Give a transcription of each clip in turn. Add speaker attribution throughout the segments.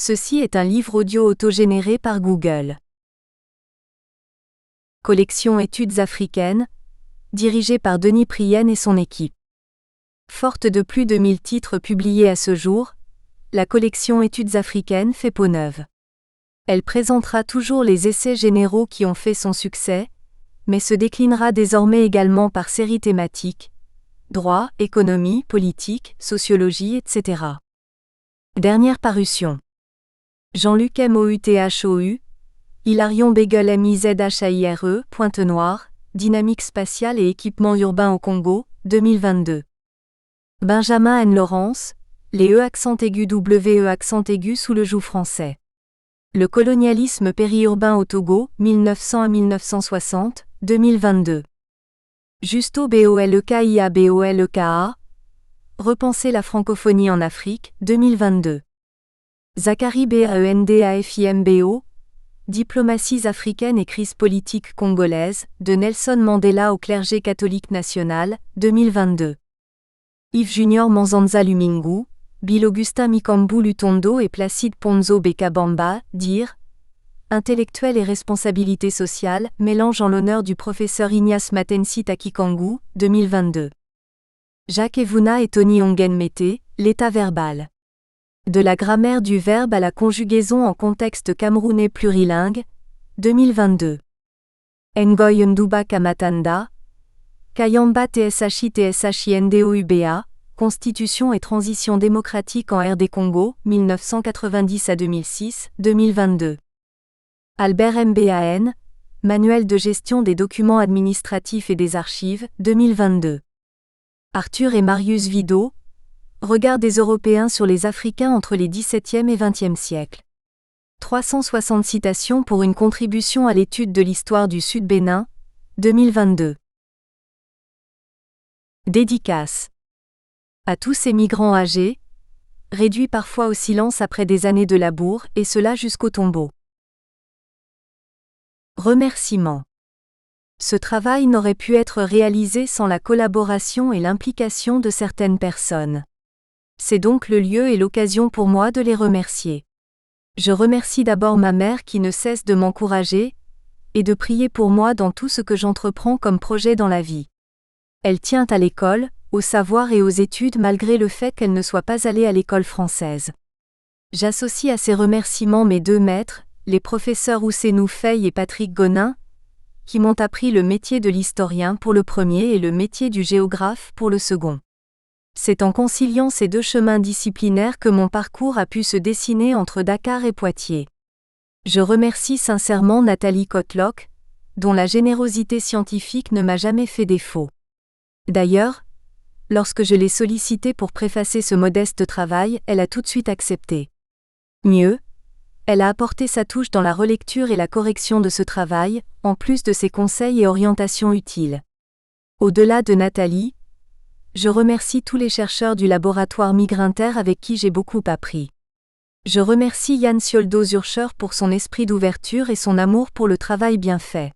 Speaker 1: Ceci est un livre audio autogénéré par Google. Collection Études africaines, dirigée par Denis Prienne et son équipe. Forte de plus de 1000 titres publiés à ce jour, la collection Études africaines fait peau neuve. Elle présentera toujours les essais généraux qui ont fait son succès, mais se déclinera désormais également par séries thématiques, droit, économie, politique, sociologie, etc. Dernière parution. Jean-Luc Mouthou, Hilarion Beagle Mizhaire, Pointe-Noire, Dynamique spatiale et équipement urbain au Congo, 2022. Benjamin N. Lawrence, les E sous le joug français. Le colonialisme périurbain au Togo, 1900 à 1960, 2022. Justo Boleka, Repenser la francophonie en Afrique, 2022. Zachary Bandafimbo, Diplomaties africaines et crise politique congolaise, de Nelson Mandela au clergé catholique national, 2022. Yves Junior Manzanza Lumingu, Bill Augustin Mikambu Lutondo et Placide Ponzo Bekabamba, dire Intellectuel et responsabilité sociale, mélange en l'honneur du professeur Ignace Matensi Takikangu, 2022. Jacques Evuna et Tony Ongen-Mete, l'état verbal. De la grammaire du verbe à la conjugaison en contexte camerounais plurilingue, 2022. Ngoy Nduba Kamatanda, Kayamba TshindoUba, Constitution et transition démocratique en RD Congo, 1990 à 2006, 2022. Albert Mban, Manuel de gestion des documents administratifs et des archives, 2022. Arthur et Marius Vidot, Regard des Européens sur les Africains entre les XVIIe et XXe siècles. 360 citations pour une contribution à l'étude de l'histoire du Sud-Bénin, 2022. Dédicace. À tous ces migrants âgés, réduits parfois au silence après des années de labour, et cela jusqu'au tombeau. Remerciements. Ce travail n'aurait pu être réalisé sans la collaboration et l'implication de certaines personnes. C'est donc le lieu et l'occasion pour moi de les remercier. Je remercie d'abord ma mère qui ne cesse de m'encourager et de prier pour moi dans tout ce que j'entreprends comme projet dans la vie. Elle tient à l'école, au savoir et aux études malgré le fait qu'elle ne soit pas allée à l'école française. J'associe à ces remerciements mes deux maîtres, les professeurs Ousseynou Faye et Patrick Gonin, qui m'ont appris le métier de l'historien pour le premier et le métier du géographe pour le second. C'est en conciliant ces deux chemins disciplinaires que mon parcours a pu se dessiner entre Dakar et Poitiers. Je remercie sincèrement Nathalie Kotlock, dont la générosité scientifique ne m'a jamais fait défaut. D'ailleurs, lorsque je l'ai sollicitée pour préfacer ce modeste travail, elle a tout de suite accepté. Mieux, elle a apporté sa touche dans la relecture et la correction de ce travail, en plus de ses conseils et orientations utiles. Au-delà de Nathalie, je remercie tous les chercheurs du laboratoire Migrinter avec qui j'ai beaucoup appris. Je remercie Yann Sioldo-Zurcher pour son esprit d'ouverture et son amour pour le travail bien fait.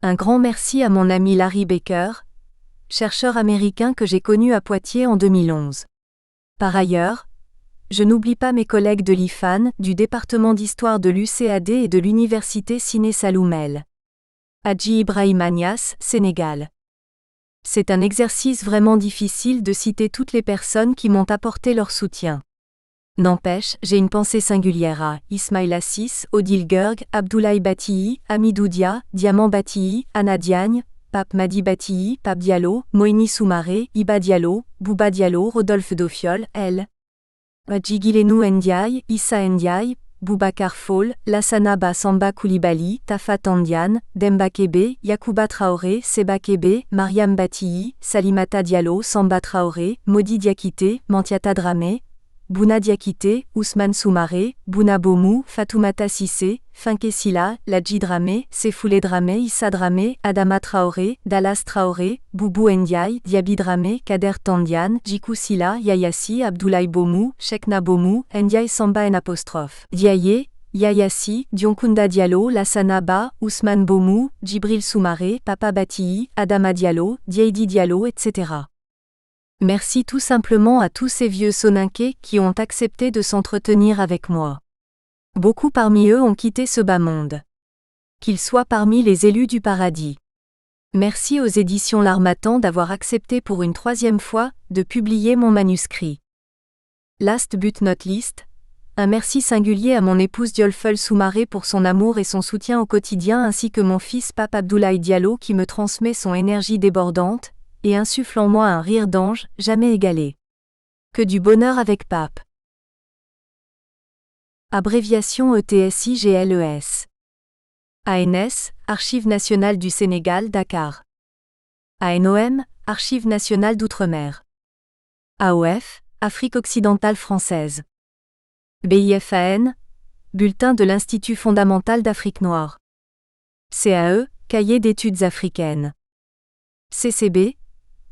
Speaker 1: Un grand merci à mon ami Larry Baker, chercheur américain que j'ai connu à Poitiers en 2011. Par ailleurs, je n'oublie pas mes collègues de l'IFAN, du département d'histoire de l'UCAD et de l'université Ciné Saloumel. Hadji Ibrahim Agnès, Sénégal. C'est un exercice vraiment difficile de citer toutes les personnes qui m'ont apporté leur soutien. N'empêche, j'ai une pensée singulière à Ismail Assis, Odile Gerg, Abdoulaye Batii, Amidou Dia, Diamant Batii, Anna Diagne, Pape Madi Batii, Pape Diallo, Moini Soumaré, Iba Diallo, Bouba Diallo, Rodolphe Dofiol, L. Djigilenou Ndiaye, Issa Ndiaye, Boubacar Fall, Lassana Ba Samba Koulibaly, Tafa Tandiane, Demba Kebe, Yacouba Traoré, Seba Kebe, Mariam Batii, Salimata Diallo, Samba Traoré, Modi Diakité, Mantiata Dramé, Bouna Diakité, Ousmane Soumaré, Bouna Bomou, Fatoumata Sissé, Finké Silla, Ladji Dramé, Sefoulé Dramé, Issa Dramé, Adama Traoré, Dallas Traoré, Boubou Ndiaye, Diaby Dramé, Kader Tandiane, Djikou Silla, Yayassi, Abdoulaye Bomou, Chekna Bomou, Ndiaye Samba N', Diaye, Yayassi, Dionkunda Diallo, Lassana Ba, Ousmane Bomou, Djibril Soumaré, Papa Batii, Adama Diallo, Diaidi Diallo, etc. Merci tout simplement à tous ces vieux soninké qui ont accepté de s'entretenir avec moi. Beaucoup parmi eux ont quitté ce bas monde. Qu'ils soient parmi les élus du paradis. Merci aux éditions L'Harmattan d'avoir accepté pour une 3e fois de publier mon manuscrit. Last but not least, un merci singulier à mon épouse Diolful Soumaré pour son amour et son soutien au quotidien ainsi que mon fils Pape Abdoulaye Diallo qui me transmet son énergie débordante et insuffle en moi un rire d'ange jamais égalé. Que du bonheur avec Pape. Abréviation ETSIGLES. ANS, Archives nationales du Sénégal, Dakar. ANOM, Archives nationales d'Outre-mer. AOF, Afrique occidentale française. BIFAN, Bulletin de l'Institut fondamental d'Afrique noire. CAE, Cahier d'études africaines. CCB,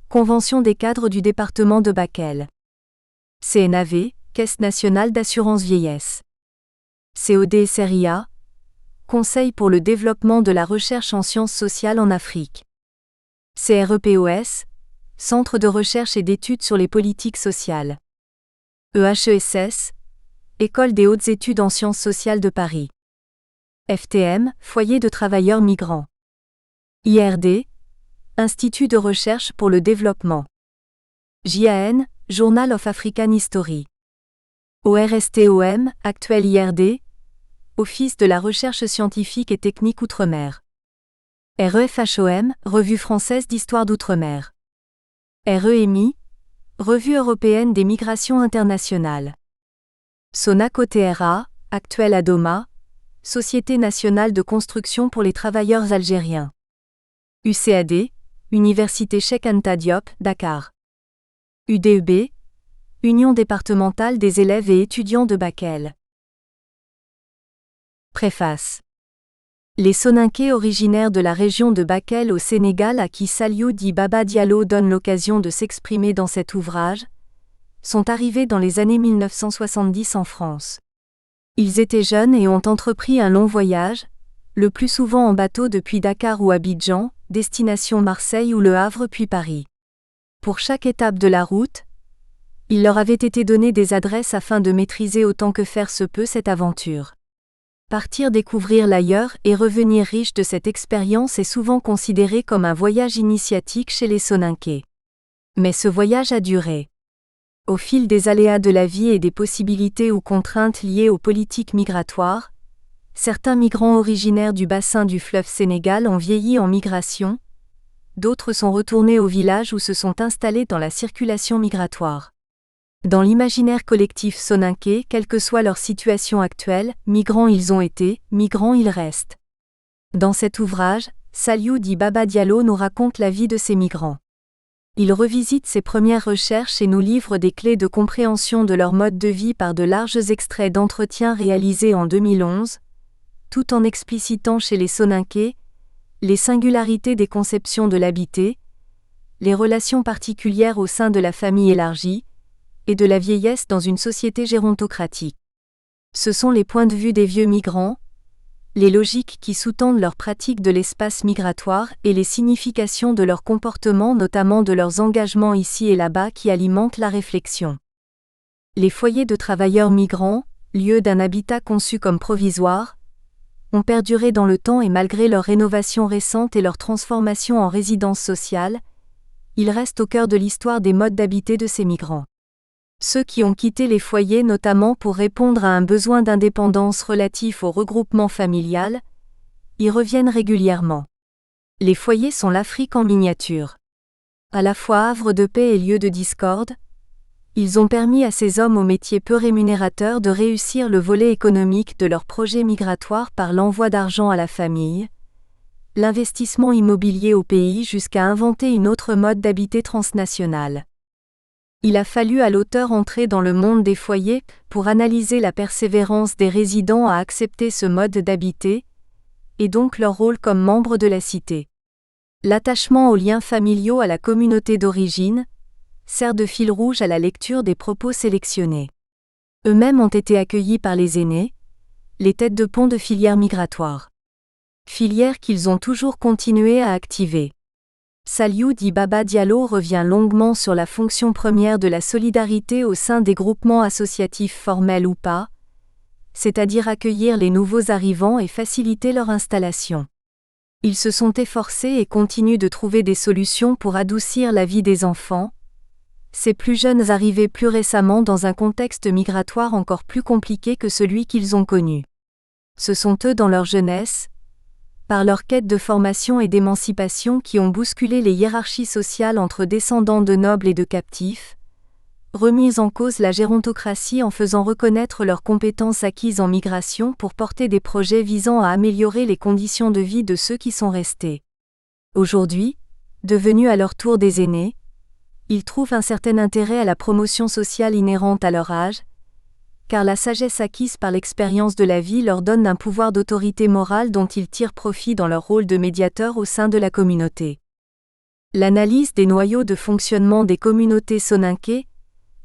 Speaker 1: Convention des cadres du département de Bakel. CNAV, Caisse nationale d'assurance vieillesse. COD-SRIA, Conseil pour le développement de la recherche en sciences sociales en Afrique. CREPOS, Centre de recherche et d'études sur les politiques sociales. EHESS, École des hautes études en sciences sociales de Paris. FTM, Foyer de travailleurs migrants. IRD, Institut de recherche pour le développement. JAN, Journal of African History. ORSTOM, actuel IRD, Office de la recherche scientifique et technique Outre-mer. REFHOM, Revue française d'histoire d'Outre-mer. REMI, Revue européenne des migrations internationales. SONACO-TRA, actuel ADOMA, Société nationale de construction pour les travailleurs algériens. UCAD, Université Cheikh Anta Diop, Dakar. UDEB, Union départementale des élèves et étudiants de Bakel. Préface. Les Soninké originaires de la région de Bakel au Sénégal à qui Saliou Di Baba Diallo donne l'occasion de s'exprimer dans cet ouvrage, sont arrivés dans les années 1970 en France. Ils étaient jeunes et ont entrepris un long voyage, le plus souvent en bateau depuis Dakar ou Abidjan, destination Marseille ou Le Havre puis Paris. Pour chaque étape de la route, il leur avait été donné des adresses afin de maîtriser autant que faire se peut cette aventure. Partir découvrir l'ailleurs et revenir riche de cette expérience est souvent considéré comme un voyage initiatique chez les Soninké. Mais ce voyage a duré. Au fil des aléas de la vie et des possibilités ou contraintes liées aux politiques migratoires, certains migrants originaires du bassin du fleuve Sénégal ont vieilli en migration, d'autres sont retournés au village ou se sont installés dans la circulation migratoire. Dans l'imaginaire collectif soninké, quelle que soit leur situation actuelle, migrants ils ont été, migrants ils restent. Dans cet ouvrage, Saliou Di Baba Diallo nous raconte la vie de ces migrants. Il revisite ses premières recherches et nous livre des clés de compréhension de leur mode de vie par de larges extraits d'entretiens réalisés en 2011, tout en explicitant chez les Soninké les singularités des conceptions de l'habité, les relations particulières au sein de la famille élargie, et de la vieillesse dans une société gérontocratique. Ce sont les points de vue des vieux migrants, les logiques qui sous-tendent leur pratique de l'espace migratoire et les significations de leur comportement, notamment de leurs engagements ici et là-bas qui alimentent la réflexion. Les foyers de travailleurs migrants, lieux d'un habitat conçu comme provisoire, ont perduré dans le temps et malgré leur rénovation récente et leur transformation en résidence sociale, ils restent au cœur de l'histoire des modes d'habiter de ces migrants. Ceux qui ont quitté les foyers notamment pour répondre à un besoin d'indépendance relatif au regroupement familial, y reviennent régulièrement. Les foyers sont l'Afrique en miniature. À la fois havre de paix et lieu de discorde, ils ont permis à ces hommes aux métiers peu rémunérateurs de réussir le volet économique de leur projet migratoire par l'envoi d'argent à la famille, l'investissement immobilier au pays jusqu'à inventer une autre mode d'habiter transnationale. Il a fallu à l'auteur entrer dans le monde des foyers pour analyser la persévérance des résidents à accepter ce mode d'habiter, et donc leur rôle comme membres de la cité. L'attachement aux liens familiaux à la communauté d'origine sert de fil rouge à la lecture des propos sélectionnés. Eux-mêmes ont été accueillis par les aînés, les têtes de pont de filières migratoires. Filières qu'ils ont toujours continué à activer. Saliou Di Baba Diallo revient longuement sur la fonction première de la solidarité au sein des groupements associatifs formels ou pas, c'est-à-dire accueillir les nouveaux arrivants et faciliter leur installation. Ils se sont efforcés et continuent de trouver des solutions pour adoucir la vie des enfants, ces plus jeunes arrivés plus récemment dans un contexte migratoire encore plus compliqué que celui qu'ils ont connu. Ce sont eux dans leur jeunesse, par leur quête de formation et d'émancipation qui ont bousculé les hiérarchies sociales entre descendants de nobles et de captifs, remis en cause la gérontocratie en faisant reconnaître leurs compétences acquises en migration pour porter des projets visant à améliorer les conditions de vie de ceux qui sont restés. Aujourd'hui, devenus à leur tour des aînés, ils trouvent un certain intérêt à la promotion sociale inhérente à leur âge, car la sagesse acquise par l'expérience de la vie leur donne un pouvoir d'autorité morale dont ils tirent profit dans leur rôle de médiateur au sein de la communauté. L'analyse des noyaux de fonctionnement des communautés soninké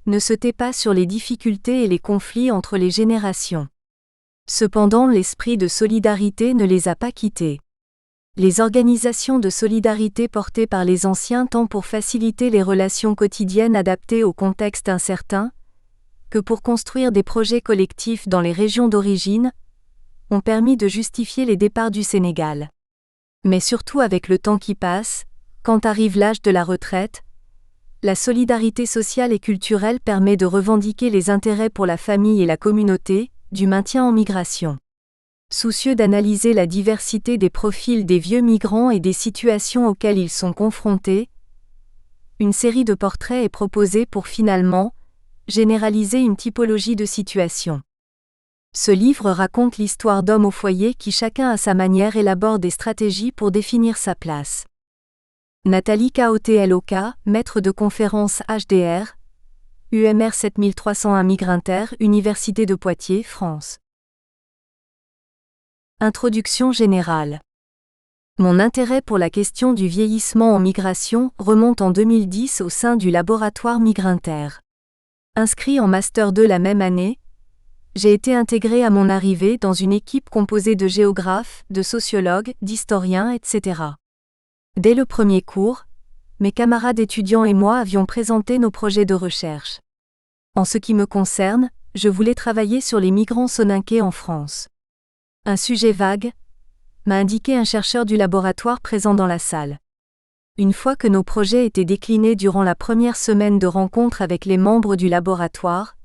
Speaker 1: ne se tait pas sur les difficultés et les conflits entre les générations. Cependant, l'esprit de solidarité ne les a pas quittés. Les organisations de solidarité portées par les anciens tant pour faciliter les relations quotidiennes adaptées au contexte incertain, que pour construire des projets collectifs dans les régions d'origine, ont permis de justifier les départs du Sénégal. Mais surtout avec le temps qui passe, quand arrive l'âge de la retraite, la solidarité sociale et culturelle permet de revendiquer les intérêts pour la famille et la communauté, du maintien en migration. Soucieux d'analyser la diversité des profils des vieux migrants et des situations auxquelles ils sont confrontés, une série de portraits est proposée pour finalement généraliser une typologie de situation. Ce livre raconte l'histoire d'hommes au foyer qui chacun à sa manière élabore des stratégies pour définir sa place. Nathalie Kotlok, maître de conférence HDR, UMR 7301 Migrinter, Université de Poitiers, France. Introduction générale. Mon intérêt pour la question du vieillissement en migration remonte en 2010 au sein du laboratoire Migrinter. Inscrit en Master 2 la même année, j'ai été intégré à mon arrivée dans une équipe composée de géographes, de sociologues, d'historiens, etc. Dès le premier cours, mes camarades étudiants et moi avions présenté nos projets de recherche. En ce qui me concerne, je voulais travailler sur les migrants soninké en France. Un sujet vague, m'a indiqué un chercheur du laboratoire présent dans la salle. Une fois que nos projets étaient déclinés durant la première semaine de rencontre avec les membres du laboratoire,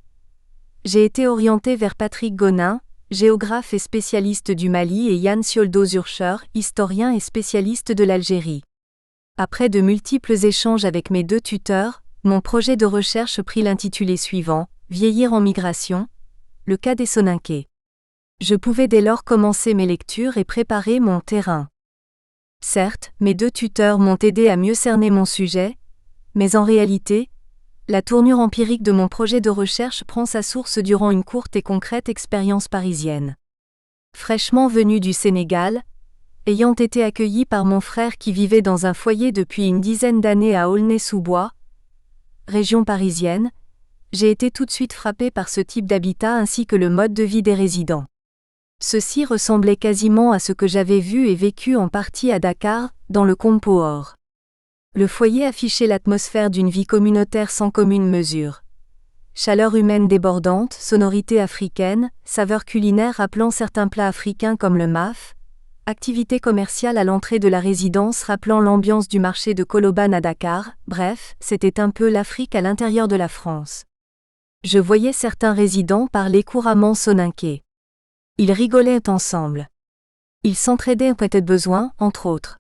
Speaker 1: j'ai été orienté vers Patrick Gonin, géographe et spécialiste du Mali, et Yann Sioldo-Zurcher, historien et spécialiste de l'Algérie. Après de multiples échanges avec mes deux tuteurs, mon projet de recherche prit l'intitulé suivant, Vieillir en migration, le cas des soninké. Je pouvais dès lors commencer mes lectures et préparer mon terrain. Certes, mes deux tuteurs m'ont aidé à mieux cerner mon sujet, mais en réalité, la tournure empirique de mon projet de recherche prend sa source durant une courte et concrète expérience parisienne. Fraîchement venu du Sénégal, ayant été accueilli par mon frère qui vivait dans un foyer depuis une dizaine d'années à Aulnay-sous-Bois, région parisienne, j'ai été tout de suite frappé par ce type d'habitat ainsi que le mode de vie des résidents. Ceci ressemblait quasiment à ce que j'avais vu et vécu en partie à Dakar, dans le Kompoor. Le foyer affichait l'atmosphère d'une vie communautaire sans commune mesure. Chaleur humaine débordante, sonorité africaine, saveurs culinaires rappelant certains plats africains comme le maf, activité commerciale à l'entrée de la résidence rappelant l'ambiance du marché de Colobane à Dakar, bref, c'était un peu l'Afrique à l'intérieur de la France. Je voyais certains résidents parler couramment soninké. Ils rigolaient ensemble. Ils s'entraidaient en cas de besoin, entre autres.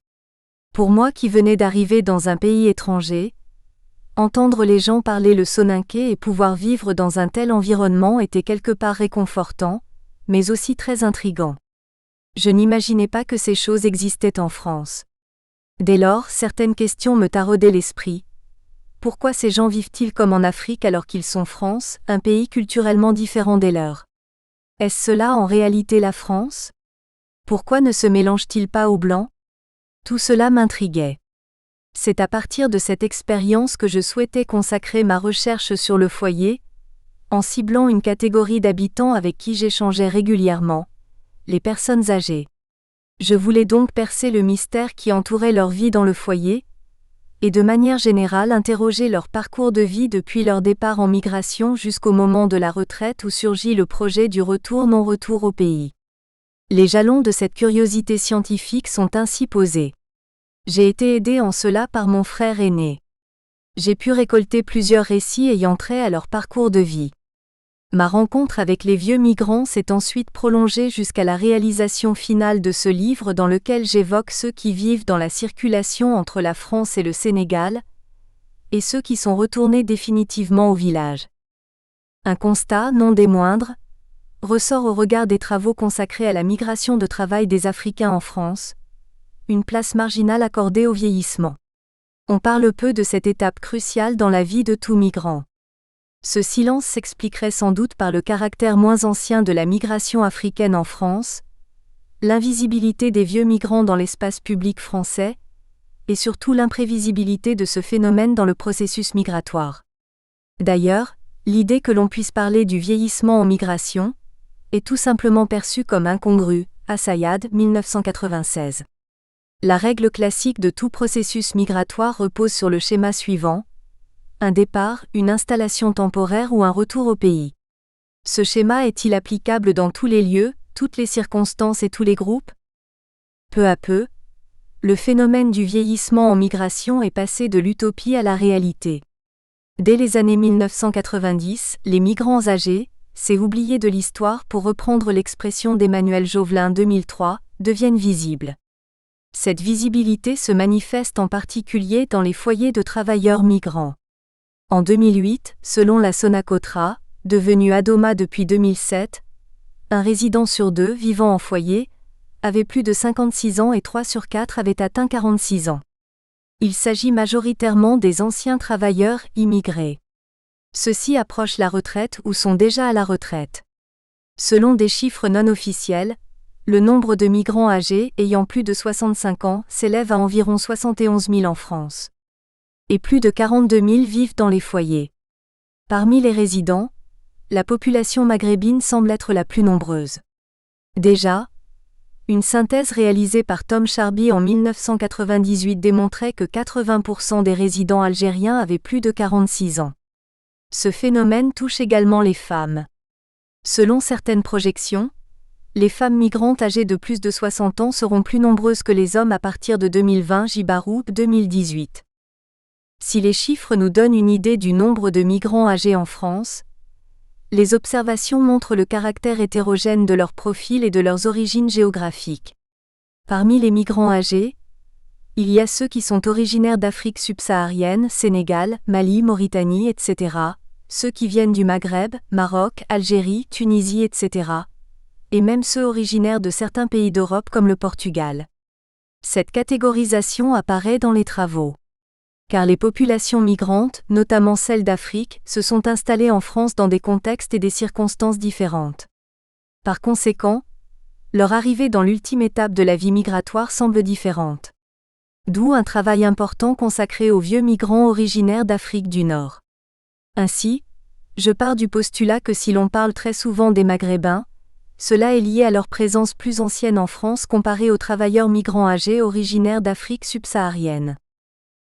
Speaker 1: Pour moi qui venais d'arriver dans un pays étranger, entendre les gens parler le soninké et pouvoir vivre dans un tel environnement était quelque part réconfortant, mais aussi très intriguant. Je n'imaginais pas que ces choses existaient en France. Dès lors, certaines questions me taraudaient l'esprit. Pourquoi ces gens vivent-ils comme en Afrique alors qu'ils sont France, un pays culturellement différent des leurs? Est-ce cela en réalité la France? Pourquoi ne se mélangent-ils pas aux Blancs? Tout cela m'intriguait. C'est à partir de cette expérience que je souhaitais consacrer ma recherche sur le foyer, en ciblant une catégorie d'habitants avec qui j'échangeais régulièrement, les personnes âgées. Je voulais donc percer le mystère qui entourait leur vie dans le foyer, et de manière générale interroger leur parcours de vie depuis leur départ en migration jusqu'au moment de la retraite où surgit le projet du retour-non-retour au pays. Les jalons de cette curiosité scientifique sont ainsi posés. J'ai été aidé en cela par mon frère aîné. J'ai pu récolter plusieurs récits ayant trait à leur parcours de vie. Ma rencontre avec les vieux migrants s'est ensuite prolongée jusqu'à la réalisation finale de ce livre dans lequel j'évoque ceux qui vivent dans la circulation entre la France et le Sénégal, et ceux qui sont retournés définitivement au village. Un constat, non des moindres, ressort au regard des travaux consacrés à la migration de travail des Africains en France, une place marginale accordée au vieillissement. On parle peu de cette étape cruciale dans la vie de tout migrant. Ce silence s'expliquerait sans doute par le caractère moins ancien de la migration africaine en France, l'invisibilité des vieux migrants dans l'espace public français, et surtout l'imprévisibilité de ce phénomène dans le processus migratoire. D'ailleurs, l'idée que l'on puisse parler du vieillissement en migration est tout simplement perçue comme incongrue, Assayad, 1996. La règle classique de tout processus migratoire repose sur le schéma suivant: un départ, une installation temporaire ou un retour au pays. Ce schéma est-il applicable dans tous les lieux, toutes les circonstances et tous les groupes? Peu à peu, le phénomène du vieillissement en migration est passé de l'utopie à la réalité. Dès les années 1990, les migrants âgés, c'est oublié de l'histoire pour reprendre l'expression d'Emmanuel Jovelin 2003, deviennent visibles. Cette visibilité se manifeste en particulier dans les foyers de travailleurs migrants. En 2008, selon la Sonacotra, devenue Adoma depuis 2007, un résident sur 2 vivant en foyer avait plus de 56 ans et 3 sur 4 avaient atteint 46 ans. Il s'agit majoritairement des anciens travailleurs immigrés. Ceux-ci approchent la retraite ou sont déjà à la retraite. Selon des chiffres non officiels, le nombre de migrants âgés ayant plus de 65 ans s'élève à environ 71 000 en France. Et plus de 42 000 vivent dans les foyers. Parmi les résidents, la population maghrébine semble être la plus nombreuse. Déjà, une synthèse réalisée par Tom Charby en 1998 démontrait que 80% des résidents algériens avaient plus de 46 ans. Ce phénomène touche également les femmes. Selon certaines projections, les femmes migrantes âgées de plus de 60 ans seront plus nombreuses que les hommes à partir de 2020, Jibarou, 2018. Si les chiffres nous donnent une idée du nombre de migrants âgés en France, les observations montrent le caractère hétérogène de leur profil et de leurs origines géographiques. Parmi les migrants âgés, il y a ceux qui sont originaires d'Afrique subsaharienne, Sénégal, Mali, Mauritanie, etc., ceux qui viennent du Maghreb, Maroc, Algérie, Tunisie, etc., et même ceux originaires de certains pays d'Europe comme le Portugal. Cette catégorisation apparaît dans les travaux. Car les populations migrantes, notamment celles d'Afrique, se sont installées en France dans des contextes et des circonstances différentes. Par conséquent, leur arrivée dans l'ultime étape de la vie migratoire semble différente. D'où un travail important consacré aux vieux migrants originaires d'Afrique du Nord. Ainsi, je pars du postulat que si l'on parle très souvent des Maghrébins, cela est lié à leur présence plus ancienne en France comparée aux travailleurs migrants âgés originaires d'Afrique subsaharienne.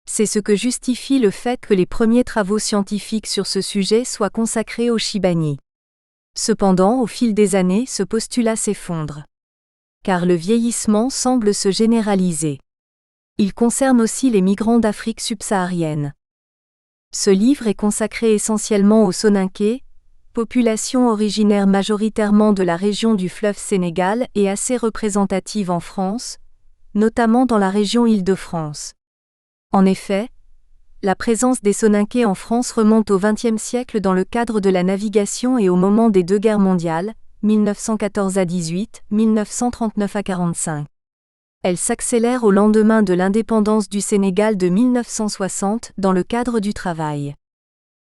Speaker 1: C'est ce que justifie le fait que les premiers travaux scientifiques sur ce sujet soient consacrés aux Chibani. Cependant, au fil des années, ce postulat s'effondre. Car le vieillissement semble se généraliser. Il concerne aussi les migrants d'Afrique subsaharienne. Ce livre est consacré essentiellement aux Soninké, population originaire majoritairement de la région du fleuve Sénégal et assez représentative en France, notamment dans la région Île-de-France. En effet, la présence des Soninké en France remonte au XXe siècle dans le cadre de la navigation et au moment des deux guerres mondiales, 1914 à 18, 1939 à 45. Elle s'accélère au lendemain de l'indépendance du Sénégal de 1960 dans le cadre du travail.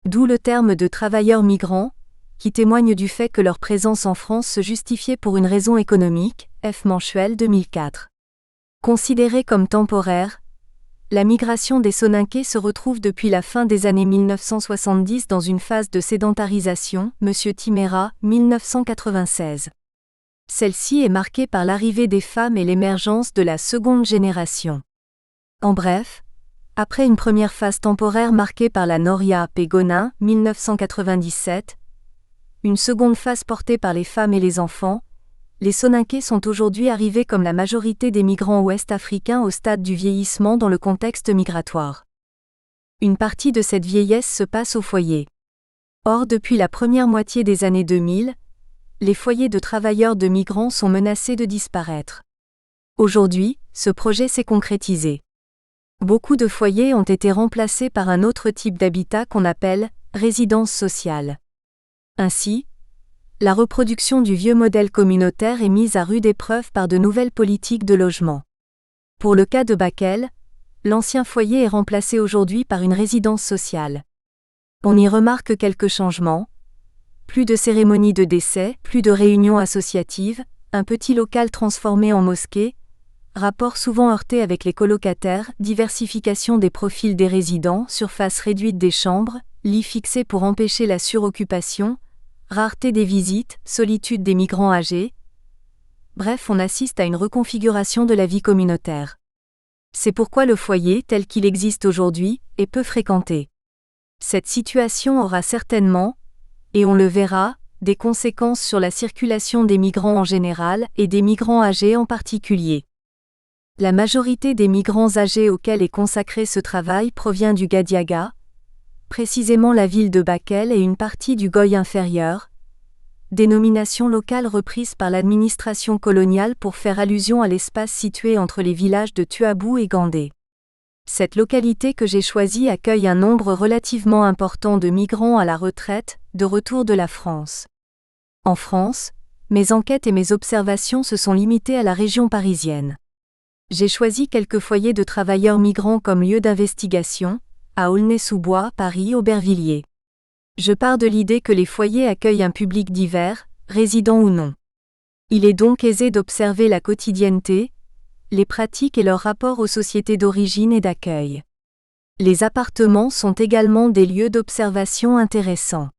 Speaker 1: D'où le terme de travailleurs migrants, qui témoigne du fait que leur présence en France se justifiait pour une raison économique, F. Mensuel 2004. Considérée comme temporaire, la migration des Soninké se retrouve depuis la fin des années 1970 dans une phase de sédentarisation, Monsieur Timéra, 1996. Celle-ci est marquée par l'arrivée des femmes et l'émergence de la seconde génération. En bref, Après une première phase temporaire marquée par la Noria Pégonin, 1997, une seconde phase portée par les femmes et les enfants, les Soninké sont aujourd'hui arrivés comme la majorité des migrants ouest-africains au stade du vieillissement dans le contexte migratoire. Une partie de cette vieillesse se passe au foyer. Or, depuis la première moitié des années 2000, les foyers de travailleurs de migrants sont menacés de disparaître. Aujourd'hui, ce projet s'est concrétisé. Beaucoup de foyers ont été remplacés par un autre type d'habitat qu'on appelle résidence sociale. Ainsi, la reproduction du vieux modèle communautaire est mise à rude épreuve par de nouvelles politiques de logement. Pour le cas de Bakel, l'ancien foyer est remplacé aujourd'hui par une résidence sociale. On y remarque quelques changements. Plus de cérémonies de décès, plus de réunions associatives, un petit local transformé en mosquée, rapports souvent heurtés avec les colocataires, diversification des profils des résidents, surface réduite des chambres, lits fixés pour empêcher la suroccupation, rareté des visites, solitude des migrants âgés. Bref, on assiste à une reconfiguration de la vie communautaire. C'est pourquoi le foyer, tel qu'il existe aujourd'hui, est peu fréquenté. Cette situation aura certainement, et on le verra, des conséquences sur la circulation des migrants en général et des migrants âgés en particulier. La majorité des migrants âgés auxquels est consacré ce travail provient du Gadiaga, précisément la ville de Bakel et une partie du Goy inférieur, dénomination locale reprise par l'administration coloniale pour faire allusion à l'espace situé entre les villages de Tuabou et Gandé. Cette localité que j'ai choisie accueille un nombre relativement important de migrants à la retraite, de retour de la France. En France, mes enquêtes et mes observations se sont limitées à la région parisienne. J'ai choisi quelques foyers de travailleurs migrants comme lieu d'investigation, à Aulnay-sous-Bois, Paris, Aubervilliers. Je pars de l'idée que les foyers accueillent un public divers, résident ou non. Il est donc aisé d'observer la quotidienneté, les pratiques et leur rapport aux sociétés d'origine et d'accueil. Les appartements sont également des lieux d'observation intéressants.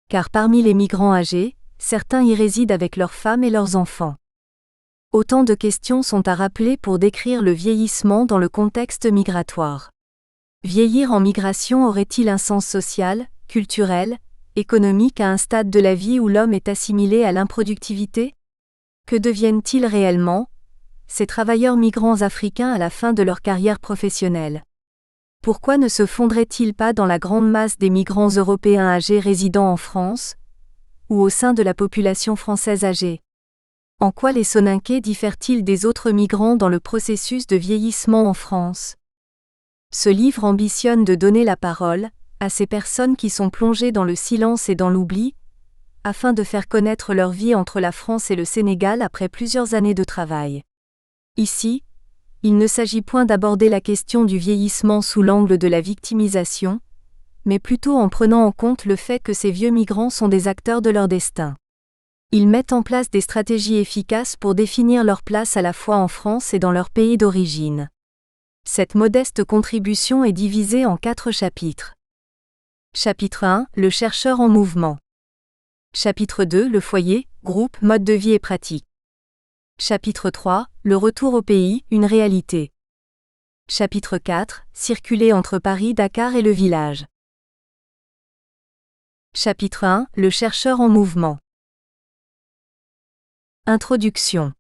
Speaker 1: Car parmi les migrants âgés, certains y résident avec leurs femmes et leurs enfants. Autant de questions sont à rappeler pour décrire le vieillissement dans le contexte migratoire. Vieillir en migration aurait-il un sens social, culturel, économique à un stade de la vie où l'homme est assimilé à l'improductivité ? Que deviennent-ils réellement, ces travailleurs migrants africains à la fin de leur carrière professionnelle ? Pourquoi ne se fondraient-ils pas dans la grande masse des migrants européens âgés résidant en France, ou au sein de la population française âgée ? En quoi les Soninké diffèrent-ils des autres migrants dans le processus de vieillissement en France ? Ce livre ambitionne de donner la parole à ces personnes qui sont plongées dans le silence et dans l'oubli, afin de faire connaître leur vie entre la France et le Sénégal après plusieurs années de travail. Ici, il ne s'agit point d'aborder la question du vieillissement sous l'angle de la victimisation, mais plutôt en prenant en compte le fait que ces vieux migrants sont des acteurs de leur destin. Ils mettent en place des stratégies efficaces pour définir leur place à la fois en France et dans leur pays d'origine. Cette modeste contribution est divisée en 4 chapitres. Chapitre 1, le chercheur en mouvement. Chapitre 2, le foyer, groupe, mode de vie et pratique. Chapitre 3, le retour au pays, une réalité. Chapitre 4, circuler entre Paris, Dakar et le village. Chapitre 1, le chercheur en mouvement. Introduction.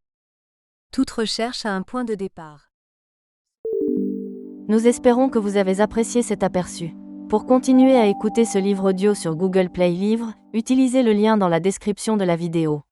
Speaker 1: Toute recherche a un point de départ.
Speaker 2: Nous espérons que vous avez apprécié cet aperçu. Pour continuer à écouter ce livre audio sur Google Play Livres, utilisez le lien dans la description de la vidéo.